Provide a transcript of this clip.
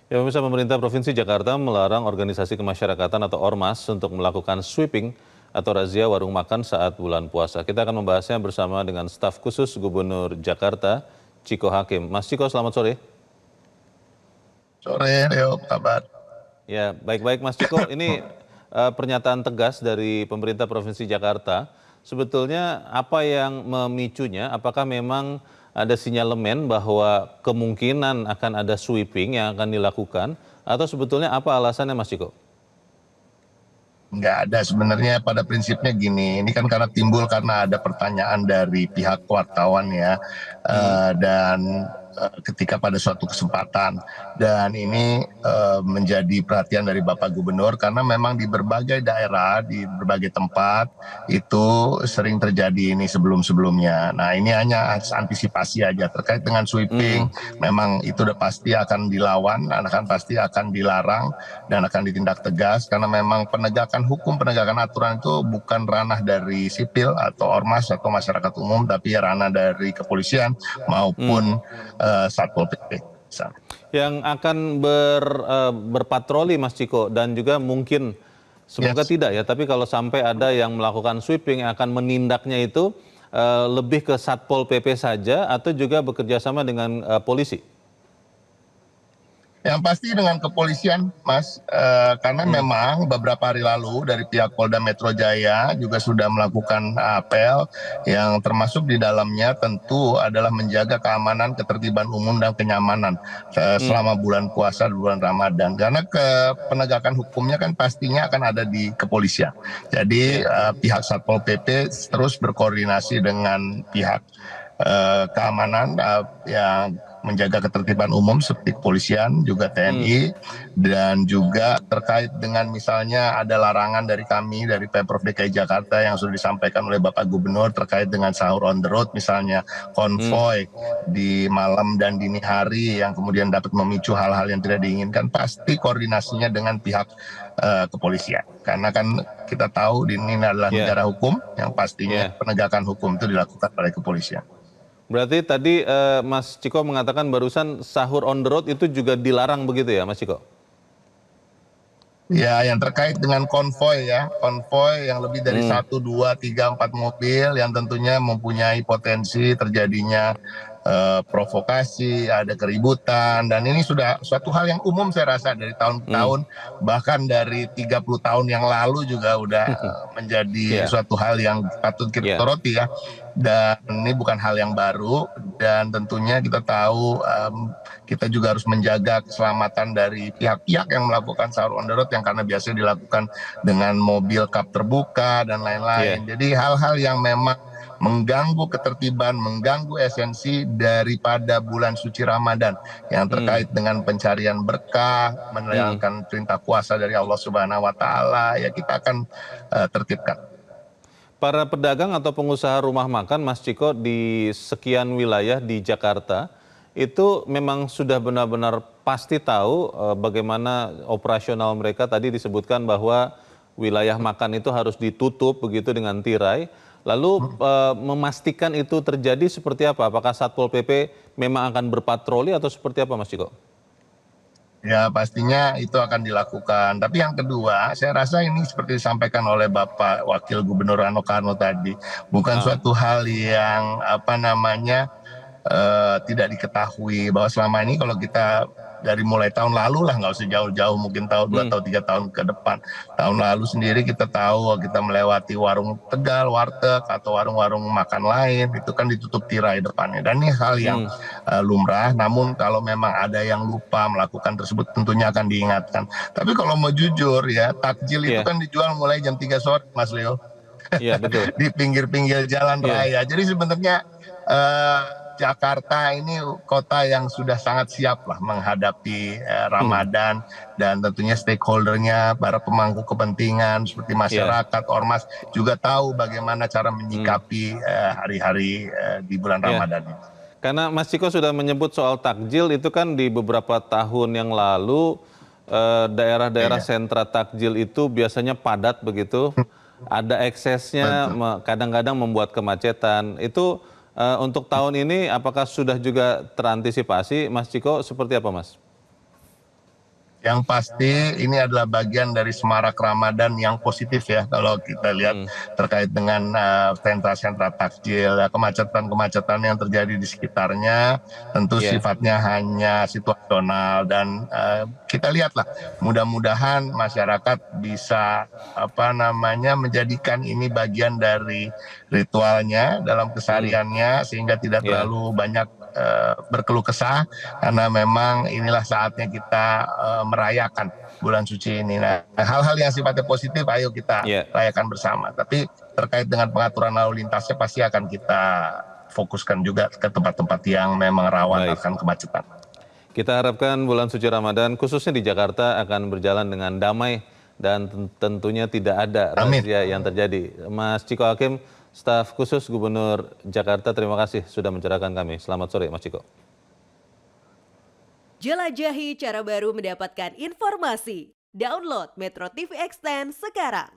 Ya, pemirsa, pemerintah Provinsi Jakarta melarang organisasi kemasyarakatan atau ormas untuk melakukan sweeping atau razia warung makan saat bulan puasa. Kita akan membahasnya bersama dengan staf khusus Gubernur Jakarta, Ciko Hakim. Mas Ciko, selamat sore. Sore, Leo, apa kabar? Ya, baik-baik Mas Ciko. Ini pernyataan tegas dari pemerintah Provinsi Jakarta. Sebetulnya apa yang memicunya? Apakah memang ada sinyalemen bahwa kemungkinan akan ada sweeping yang akan dilakukan? Atau sebetulnya apa alasannya, Mas Ciko? Nggak ada, sebenarnya pada prinsipnya gini, ini kan timbul karena ada pertanyaan dari pihak wartawan ya, dan ketika pada suatu kesempatan, dan ini menjadi perhatian dari Bapak Gubernur karena memang di berbagai daerah, di berbagai tempat itu sering terjadi ini sebelum-sebelumnya. Nah, ini hanya antisipasi aja terkait dengan sweeping. Memang itu udah pasti akan dilawan, akan pasti akan dilarang dan akan ditindak tegas karena memang penegakan hukum, penegakan aturan itu bukan ranah dari sipil atau ormas atau masyarakat umum, tapi ranah dari kepolisian maupun Satpol PP. Yang akan berpatroli, Mas Ciko, dan juga mungkin semoga tidak ya, tapi kalau sampai ada yang melakukan sweeping yang akan menindaknya itu lebih ke Satpol PP saja atau juga bekerja sama dengan polisi? Yang pasti dengan kepolisian, Mas, karena memang beberapa hari lalu dari pihak Polda Metro Jaya juga sudah melakukan apel yang termasuk di dalamnya tentu adalah menjaga keamanan, ketertiban umum dan kenyamanan selama bulan puasa, bulan Ramadan. Karena penegakan hukumnya kan pastinya akan ada di kepolisian. Jadi pihak Satpol PP terus berkoordinasi dengan pihak keamanan yang menjaga ketertiban umum seperti kepolisian, juga TNI, dan juga terkait dengan misalnya ada larangan dari kami, dari Pemprov DKI Jakarta yang sudah disampaikan oleh Bapak Gubernur terkait dengan sahur on the road, misalnya konvoy di malam dan dini hari yang kemudian dapat memicu hal-hal yang tidak diinginkan, pasti koordinasinya dengan pihak kepolisian. Karena kan kita tahu ini adalah negara hukum yang pastinya penegakan hukum itu dilakukan oleh kepolisian. Berarti tadi Mas Ciko mengatakan barusan sahur on the road itu juga dilarang begitu ya, Mas Ciko? Ya, yang terkait dengan konvoy ya, konvoy yang lebih dari 1, 2, 3, 4 mobil yang tentunya mempunyai potensi terjadinya provokasi, ada keributan, dan ini sudah suatu hal yang umum saya rasa dari tahun ke tahun, bahkan dari 30 tahun yang lalu juga udah menjadi suatu hal yang patut kita soroti ya. Dan ini bukan hal yang baru, dan tentunya kita tahu kita juga harus menjaga keselamatan dari pihak-pihak yang melakukan sahur on the road yang karena biasanya dilakukan dengan mobil kap terbuka dan lain-lain. Jadi hal-hal yang memang mengganggu ketertiban, mengganggu esensi daripada bulan suci Ramadan yang terkait dengan pencarian berkah, menjalankan perintah kuasa dari Allah Subhanahu wa taala, ya kita akan tertibkan. Para pedagang atau pengusaha rumah makan, Mas Ciko, di sekian wilayah di Jakarta, itu memang sudah benar-benar pasti tahu bagaimana operasional mereka. Tadi disebutkan bahwa wilayah makan itu harus ditutup begitu dengan tirai. Lalu memastikan itu terjadi seperti apa? Apakah Satpol PP memang akan berpatroli atau seperti apa, Mas Ciko? Ya, pastinya itu akan dilakukan. Tapi yang kedua, saya rasa ini seperti disampaikan oleh Bapak Wakil Gubernur Rano Karno tadi, bukan suatu hal yang tidak diketahui, bahwa selama ini kalau kita dari mulai tahun lalu lah, nggak usah jauh-jauh, mungkin tahun 2 atau 3 tahun ke depan. Tahun lalu sendiri kita tahu kita melewati warung Tegal, warteg atau warung-warung makan lain itu kan ditutup tirai depannya, dan ini hal yang lumrah. Namun kalau memang ada yang lupa melakukan tersebut tentunya akan diingatkan. Tapi kalau mau jujur ya, takjil itu kan dijual mulai jam 3 sore, Mas Leo. Iya, betul. Di pinggir-pinggir jalan raya. Jadi sebenarnya Jakarta ini kota yang sudah sangat siap lah menghadapi Ramadan, dan tentunya stakeholdernya, para pemangku kepentingan seperti masyarakat, ormas juga tahu bagaimana cara menyikapi hari-hari di bulan Ramadan ini. Karena Mas Ciko sudah menyebut soal takjil, itu kan di beberapa tahun yang lalu daerah-daerah sentra takjil itu biasanya padat begitu, ada eksesnya, kadang-kadang membuat kemacetan. Itu untuk tahun ini apakah sudah juga terantisipasi, Mas Ciko, seperti apa, Mas? Yang pasti ini adalah bagian dari semarak Ramadan yang positif ya kalau kita lihat terkait dengan sentra-sentra takjil, ya, kemacetan-kemacetan yang terjadi di sekitarnya tentu Iya, sifatnya hanya situasional dan kita lihatlah mudah-mudahan masyarakat bisa menjadikan ini bagian dari ritualnya dalam kesehariannya sehingga tidak iya, terlalu banyak berkeluh kesah karena memang inilah saatnya kita merayakan bulan suci ini. Nah, hal-hal yang sifatnya positif ayo kita iya. rayakan bersama. Tapi terkait dengan pengaturan lalu lintasnya pasti akan kita fokuskan juga ke tempat-tempat yang memang rawan Baik. akan kemacetan. Kita harapkan bulan suci Ramadan khususnya di Jakarta akan berjalan dengan damai dan tentunya tidak ada Amin. razia yang terjadi. Mas Ciko Hakim, staf khusus Gubernur Jakarta, terima kasih sudah mencerahkan kami. Selamat sore, Mas Ciko. Jelajahi cara baru mendapatkan informasi. Download Metro TV Extend sekarang.